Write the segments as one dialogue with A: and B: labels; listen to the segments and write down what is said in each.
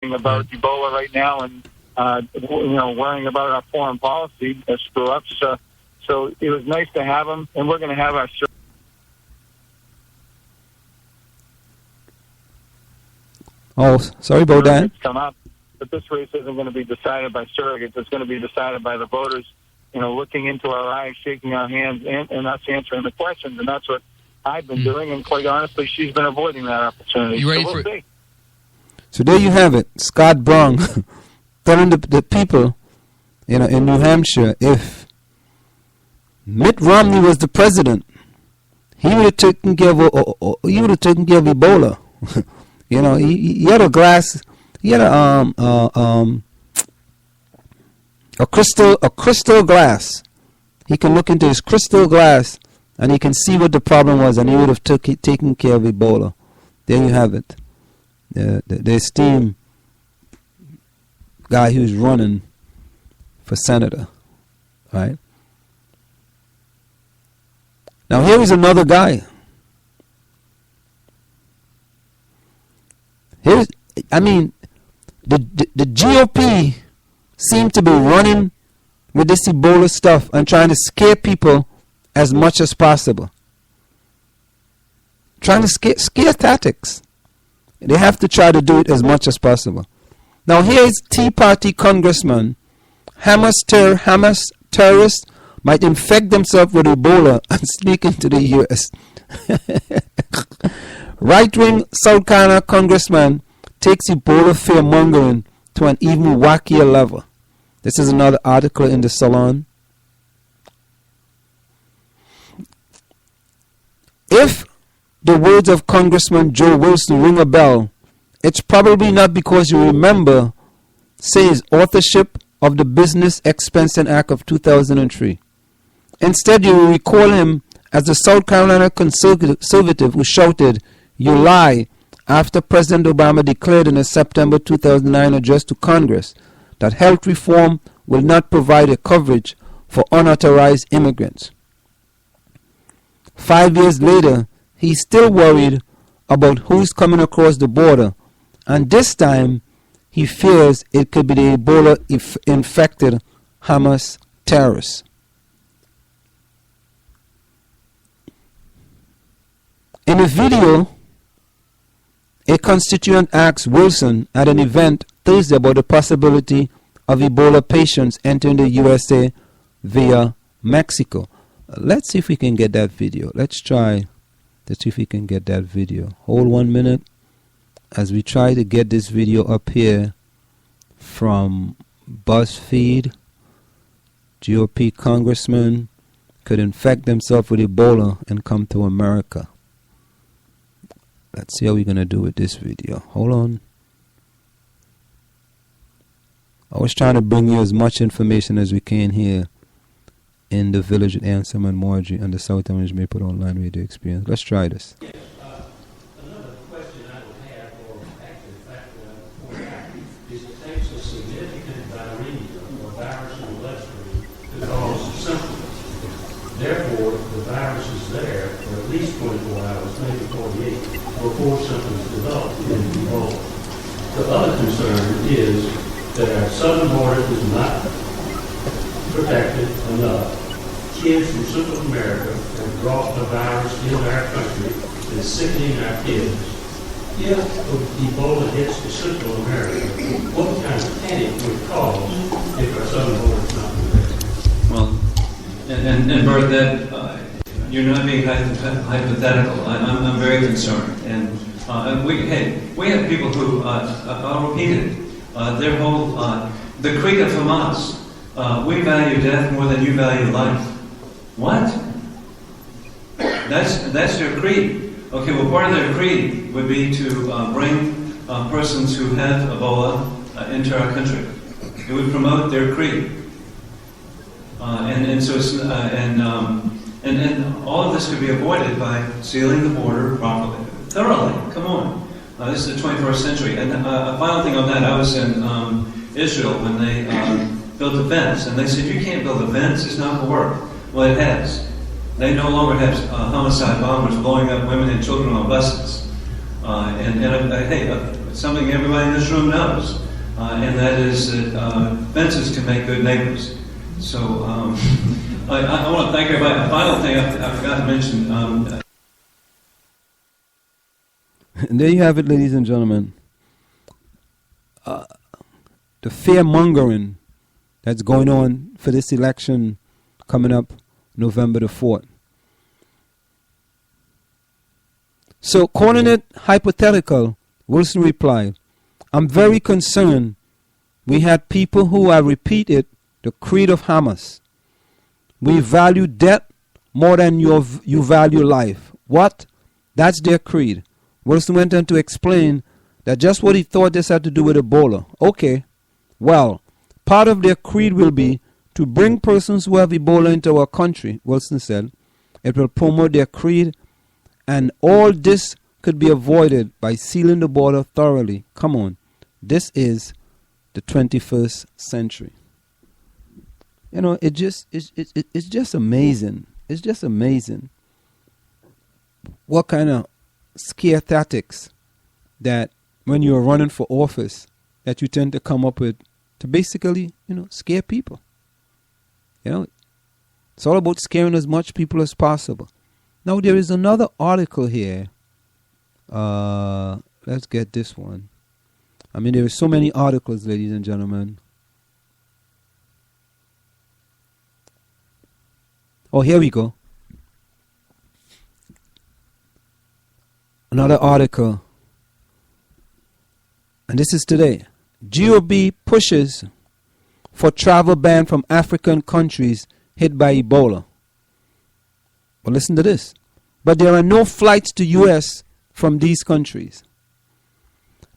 A: talking about Ebola right now and, worrying about our foreign policy screw-ups. So it was nice to have him, and we're going to have our...
B: Oh, sorry about that.
A: Come up, but this race isn't going to be decided by surrogates. It's going to be decided by the voters, looking into our eyes, shaking our hands, and us answering the questions. And that's what I've been doing, and quite honestly, she's been avoiding that opportunity.
C: You ready
A: so we'll see.
B: So there you have it. Scott Brown telling the people, in New Hampshire, if Mitt Romney was the president, he would have taken care of Ebola. He had a glass. He had a crystal glass. He can look into his crystal glass and he can see what the problem was, and he would have taken care of Ebola. There you have it. The esteemed guy who's running for senator, right? Now here is another guy. The GOP seem to be running with this Ebola stuff and trying to scare people as much as possible. Trying to scare tactics. They have to try to do it as much as possible. Now here's Tea Party Congressman, Hamas terrorists might infect themselves with Ebola and sneak into the U.S. Right-wing South Carolina Congressman takes Ebola fear-mongering to an even wackier level. This is another article in the Salon. If the words of Congressman Joe Wilson ring a bell, it's probably not because you remember, say, his authorship of the Business Expensing Act of 2003. Instead, you will recall him as the South Carolina conservative who shouted, "You lie," after President Obama declared in a September 2009 address to Congress that health reform will not provide a coverage for unauthorized immigrants. 5 years later, he's still worried about who's coming across the border, and this time he fears it could be the Ebola-infected Hamas terrorists. In a video, a constituent asked Wilson at an event Thursday about the possibility of Ebola patients entering the USA via Mexico. Let's see if we can get that video. Let's try to see if we can get that video. Hold 1 minute as we try to get this video up here from BuzzFeed. GOP congressman could infect themselves with Ebola and come to America. Let's see how we're going to do with this video. Hold on. I was trying to bring you as much information as we can here in the village with Ansem and Margie and the South Orange Maple Online Radio Experience. Let's try this.
D: Another question I would have, or actually the fact that I would point out, is it takes a significant viremia or virus in the bloodstream to cause symptoms. Therefore, the virus is there for at least 24 hours, maybe 48, before symptoms develop in Ebola. The other concern is that our southern border is not protected enough. Kids from Central America have brought the virus into our country and is sickening our kids. If Ebola hits to Central America, what kind of panic would it cause if our southern border is not protected?
E: Well, and Bert, that you're not being hypothetical. I'm very concerned, and we have people who I'll repeat it. Their whole the creed of Hamas. We value death more than you value life. What? That's their creed. Okay, well, part of their creed would be to bring persons who have Ebola into our country. It would promote their creed. And so it's, and all of this could be avoided by sealing the border properly, thoroughly. Come on, this is the 21st century. And a final thing on that: I was in Israel when they built a fence, and they said you can't build a fence; it's not going to work. Well, it has. They no longer have homicide bombers blowing up women and children on buses. Hey, It's something everybody in this room knows, and that is that fences can make good neighbors. So I want to thank everybody. A final thing I forgot to mention.
B: And there you have it, ladies and gentlemen. The fear-mongering that's going on for this election coming up November the 4th. So, calling it hypothetical, Wilson replied, I'm very concerned. We had people who, I repeat it, the creed of Hamas. We value death more than you value life. What? That's their creed. Wilson went on to explain that just what he thought this had to do with Ebola. Okay, well, part of their creed will be to bring persons who have Ebola into our country, Wilson said. It will promote their creed, and all this could be avoided by sealing the border thoroughly. Come on, this is the 21st century. You know, it's just amazing. It's just amazing what kind of scare tactics that when you're running for office that you tend to come up with to basically, scare people. It's all about scaring as much people as possible. Now there is another article here. Let's get this one. I mean, there are so many articles, ladies and gentlemen. Oh, here we go. Another article. And this is today. GOP pushes for travel ban from African countries hit by Ebola. Well, listen to this. But there are no flights to U.S. from these countries.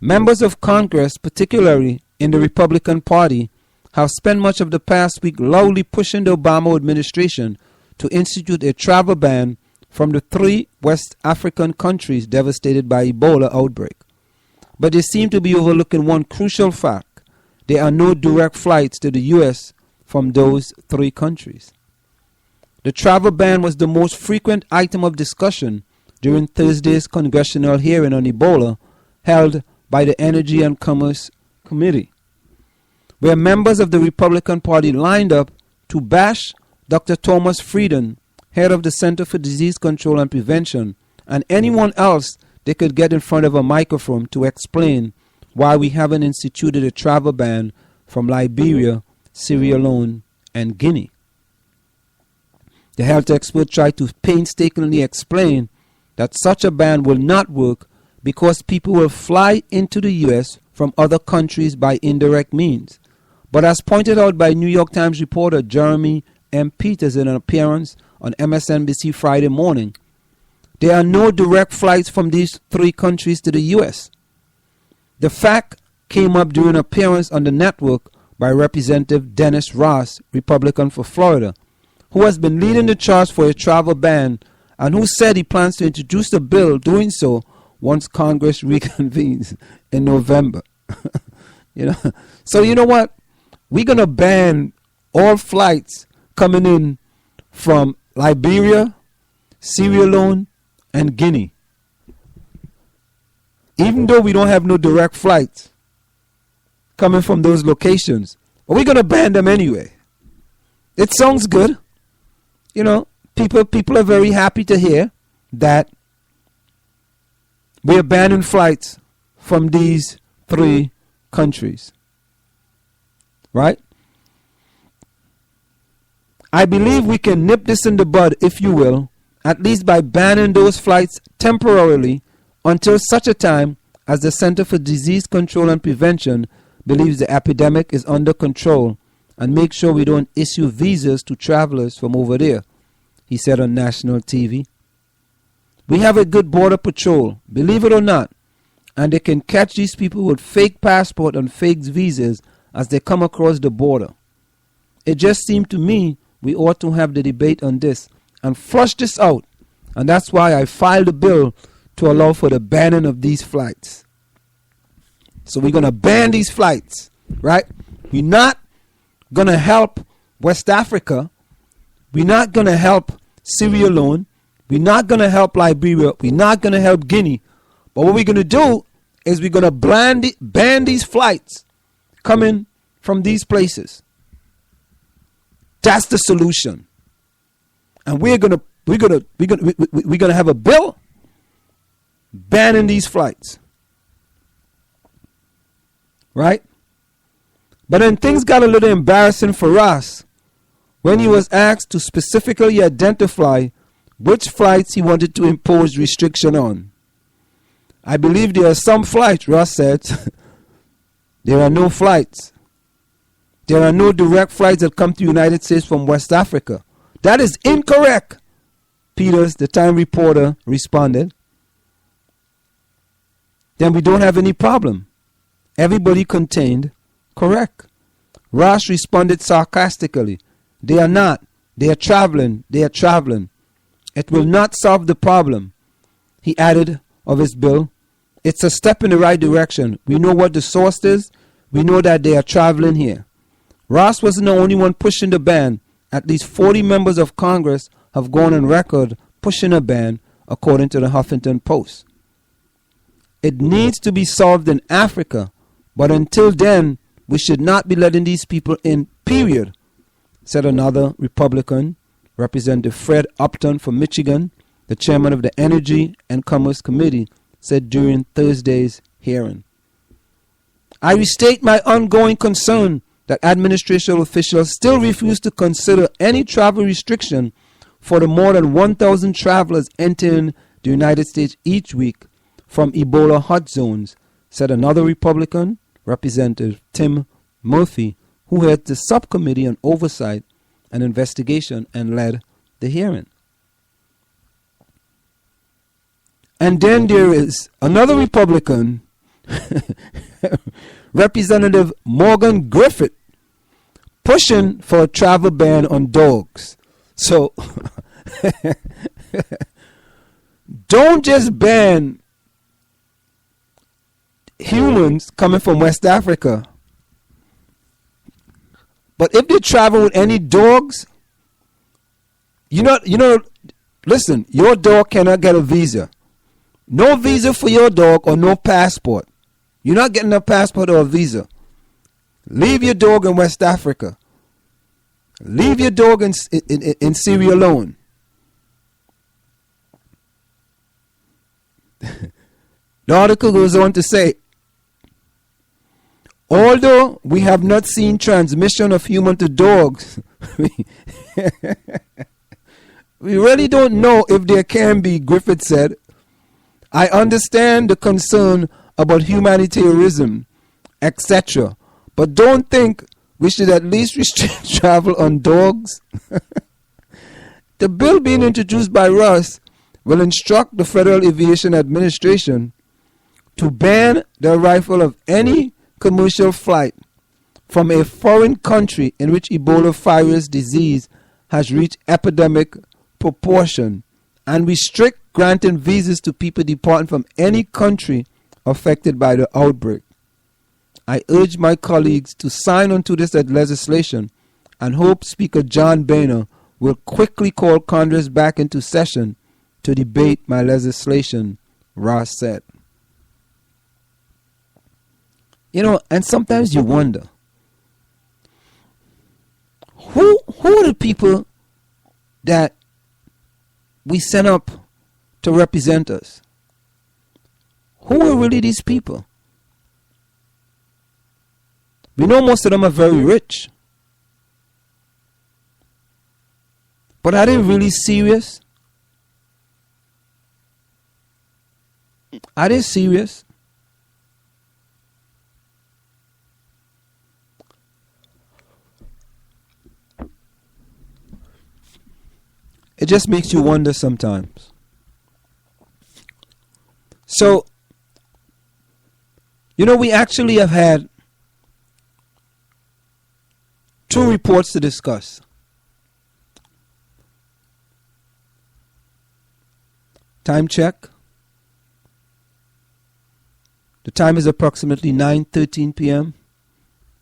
B: Members of Congress, particularly in the Republican Party, have spent much of the past week loudly pushing the Obama administration to institute a travel ban from the 3 West African countries devastated by Ebola outbreak. But they seem to be overlooking one crucial fact. There are no direct flights to the U.S. from those 3 countries. The travel ban was the most frequent item of discussion during Thursday's congressional hearing on Ebola held by the Energy and Commerce Committee, where members of the Republican Party lined up to bash Dr. Thomas Frieden, head of the Center for Disease Control and Prevention, and anyone else they could get in front of a microphone to explain why we haven't instituted a travel ban from Liberia, Sierra Leone, and Guinea. The health expert tried to painstakingly explain that such a ban will not work because people will fly into the U.S. from other countries by indirect means. But as pointed out by New York Times reporter Jeremy M. Peters in an appearance on MSNBC Friday morning, there are no direct flights from these 3 countries to the U.S. The fact came up during an appearance on the network by Representative Dennis Ross, Republican for Florida, who has been leading the charge for a travel ban and who said he plans to introduce the bill doing so once Congress reconvenes in November. So you know what? We're going to ban all flights coming in from Liberia, Sierra Leone, and Guinea. Even though we don't have no direct flights coming from those locations, but we're going to ban them anyway. It sounds good. People are very happy to hear that we're banning flights from these 3 countries. Right? I believe we can nip this in the bud, if you will, at least by banning those flights temporarily until such a time as the Center for Disease Control and Prevention believes the epidemic is under control and make sure we don't issue visas to travelers from over there, he said on national TV. We have a good border patrol, believe it or not, and they can catch these people with fake passport and fake visas as they come across the border. It just seemed to me we ought to have the debate on this and flush this out, and that's why I filed a bill to allow for the banning of these flights. So we're going to ban these flights, right? We're not going to help West Africa. We're not going to help Sierra Leone. We're not going to help Liberia. We're not going to help Guinea. But what we're going to do is we're going to ban these flights coming from these places. That's the solution. And we're going to have a bill banning these flights. Right? But then things got a little embarrassing for us when he was asked to specifically identify which flights he wanted to impose restriction on. I believe there are some flights, Ross said. There are no flights. There are no direct flights that come to the United States from West Africa. That is incorrect, Peters, the Time reporter, responded. Then we don't have any problem. Everybody contained correct. Ross responded sarcastically. They are not. They are traveling. They are traveling. It will not solve the problem. He added of his bill. It's a step in the right direction. We know what the source is. We know that they are traveling here. Ross wasn't the only one pushing the ban. At least 40 members of Congress have gone on record pushing a ban, according to the Huffington Post. It needs to be solved in Africa, but until then, we should not be letting these people in, period, said another Republican, Representative Fred Upton from Michigan, the chairman of the Energy and Commerce Committee, said during Thursday's hearing. I restate my ongoing concern that administration officials still refuse to consider any travel restriction for the more than 1,000 travelers entering the United States each week from Ebola hot zones, said another Republican, Representative Tim Murphy, who heads the subcommittee on oversight and investigation and led the hearing. And then there is another Republican, Representative Morgan Griffith, pushing for a travel ban on dogs. So, don't just ban humans coming from West Africa. But if they travel with any dogs, listen, your dog cannot get a visa. No visa for your dog or no passport. You're not getting a passport or a visa. Leave your dog in West Africa. Leave your dog in Sierra Leone. The article goes on to say, although we have not seen transmission of human to dogs, we really don't know if there can be, Griffith said. I understand the concern about humanitarianism, etc., but don't think we should at least restrict travel on dogs. The bill being introduced by Russ will instruct the Federal Aviation Administration to ban the arrival of any commercial flight from a foreign country in which Ebola virus disease has reached epidemic proportion and restrict granting visas to people departing from any country affected by the outbreak. I urge my colleagues to sign on to this legislation and hope Speaker John Boehner will quickly call Congress back into session to debate my legislation, Ross said. And sometimes you wonder, who are the people that we send up to represent us? Who are really these people? We know most of them are very rich. But are they really serious? Are they serious? It just makes you wonder sometimes. So, we actually have had 2 reports to discuss. Time check. The time is approximately 9:13 p.m.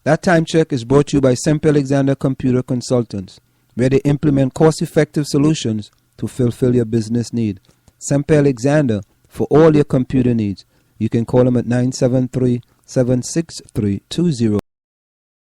B: That time check is brought to you by Semper Alexander Computer Consultants, where they implement cost-effective solutions to fulfill your business need. Semper Alexander for all your computer needs. You can call them at 973-763-20.